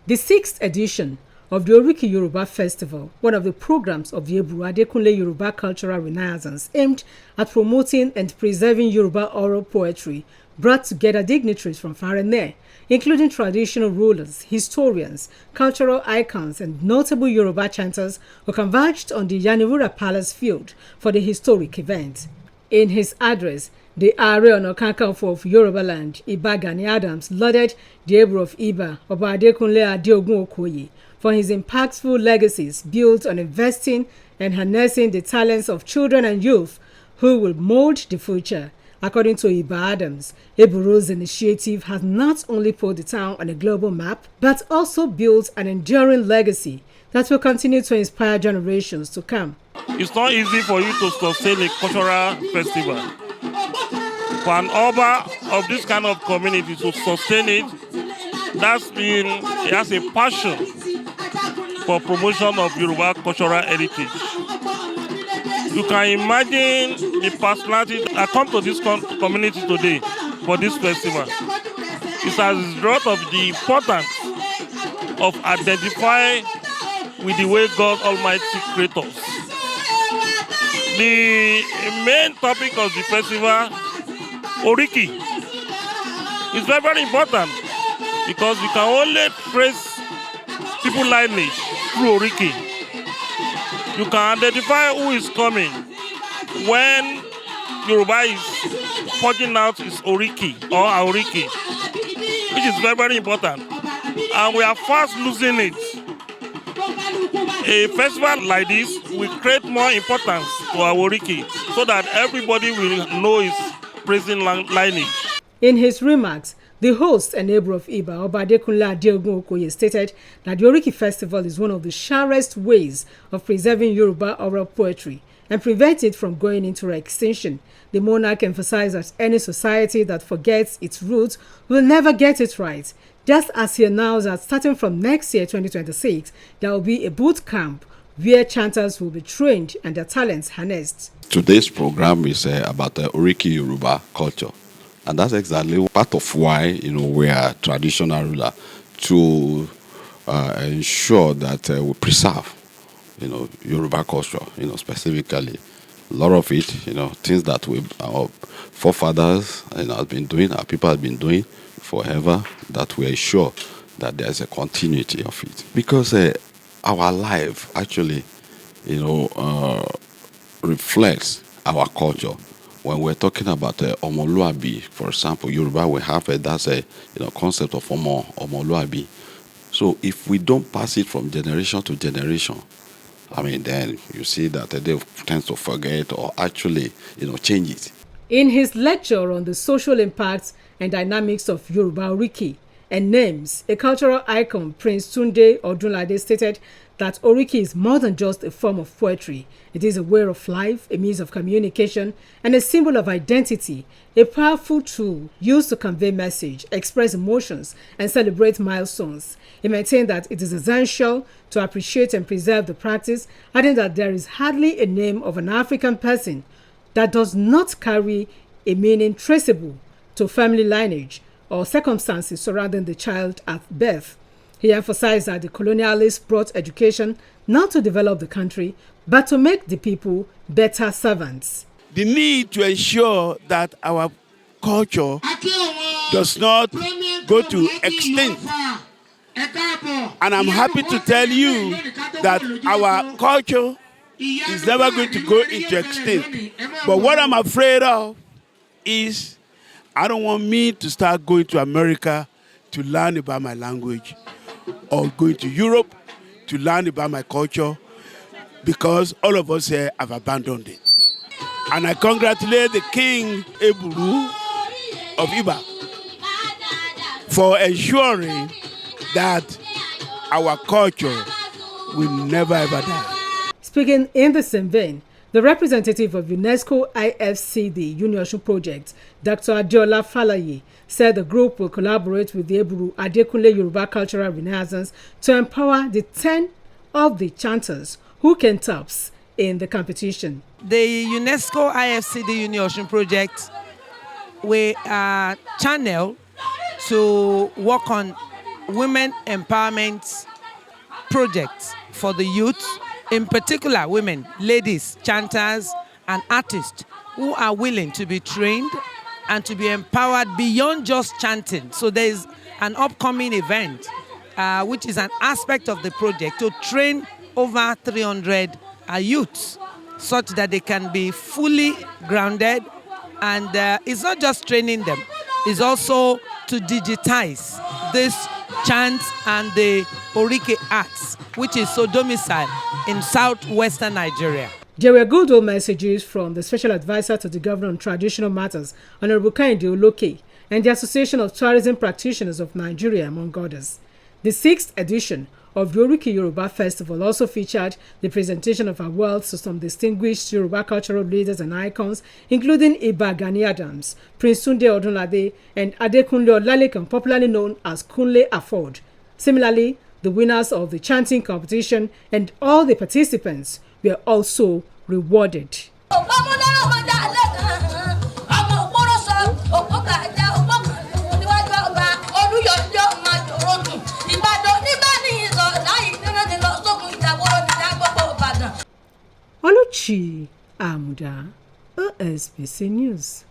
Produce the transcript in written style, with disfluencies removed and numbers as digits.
The 6th edition of the Oriki Yoruba Festival, one of the programs of the Eburu Adekunle Yoruba Cultural Renaissance aimed at promoting and preserving Yoruba oral poetry, brought together dignitaries from far and near, including traditional rulers, historians, cultural icons, and notable Yoruba chanters who converged on the Yanewura Palace field for the historic event. In his address, the Are Ona Kakanfo of Yoruba land, Iba Gani Adams, lauded the Eburu of Iba, Oba Adekunle Adeogun Okoye, for his impactful legacies built on investing and harnessing the talents of children and youth who will mold the future. According to Iba Adams, Eburu's initiative has not only put the town on a global map, but also built an enduring legacy that will continue to inspire generations to come. It's not easy for you to sustain a cultural festival. For an Oba of this kind of community to sustain it, he has a passion for promotion of Yoruba cultural heritage. You can imagine the personality that come to this community today for this festival. It's as a result of the importance of identifying with the way God Almighty created us. The main topic of the festival, Oriki, is very, very important because we can only trace people lineage through Oriki. You can identify who is coming when Yoruba is putting out his Oriki or Aoriki, which is very, very important. And we are fast losing it. A festival like this will create more importance to our Oriki so that everybody will know his present lineage. In his remarks, the host and neighbor of Iba, Oba Adekunle Adeogun Okoye, stated that the Oriki Festival is one of the surest ways of preserving Yoruba oral poetry and prevent it from going into extinction. The monarch emphasized that any society that forgets its roots will never get it right. Just as he announced that starting from next year, 2026, there will be a boot camp where chanters will be trained and their talents harnessed. Today's program is about the Oriki Yoruba culture. And that's exactly part of why, we are traditional ruler, to ensure that we preserve, Yoruba culture, specifically. A lot of it, things that our forefathers, have been doing, our people have been doing forever, that we ensure that there's a continuity of it. Because our life actually, reflects our culture. When we're talking about Omoluabi, for example, Yoruba, we have that's a concept of Omoluabi. So if we don't pass it from generation to generation, then you see that they tend to forget or actually, change it. In his lecture on the social impacts and dynamics of Yoruba Oriki and names, a cultural icon, Prince Tunde Odunlade, stated that Oriki is more than just a form of poetry. It is a way of life, a means of communication, and a symbol of identity, a powerful tool used to convey message, express emotions, and celebrate milestones. He maintained that it is essential to appreciate and preserve the practice, adding that there is hardly a name of an African person that does not carry a meaning traceable to family lineage or circumstances surrounding the child at birth. He emphasized that the colonialists brought education not to develop the country, but to make the people better servants. The need to ensure that our culture does not go to extinct. And I'm happy to tell you that our culture is never going to go into extinct. But what I'm afraid of is I don't want me to start going to America to learn about my language, or going to Europe to learn about my culture, because all of us here have abandoned it. And I congratulate the King Eburu of Iba for ensuring that our culture will never ever die. Speaking in the same vein, the representative of UNESCO IFCD Uniosun Project, Dr. Adeola Falaye, said the group will collaborate with the Eburu Adekunle Yoruba Cultural Renaissance to empower the 10 of the chanters who came tops in the competition. The UNESCO IFCD Uniosun Project will channel to work on women empowerment projects for the youth, in particular women, ladies, chanters, and artists who are willing to be trained and to be empowered beyond just chanting. So there is an upcoming event, which is an aspect of the project, to train over 300 youths such that they can be fully grounded. And it's not just training them, it's also to digitize this chant and the Oriki arts, which is so domiciled in southwestern Nigeria. There were good old messages from the Special Advisor to the Governor on Traditional Matters, Honorable Kehinde Oloke, and the Association of Tourism Practitioners of Nigeria, among others. The 6th edition of the Oriki Yoruba Festival also featured the presentation of awards to some distinguished Yoruba cultural leaders and icons, including Iba Gani Adams, Prince Tunde Odunlade, and Adekunle Olalekan, popularly known as Kunle Afod. Similarly, the winners of the chanting competition and all the participants were also rewarded. Oluchi Amuda, OSBC News.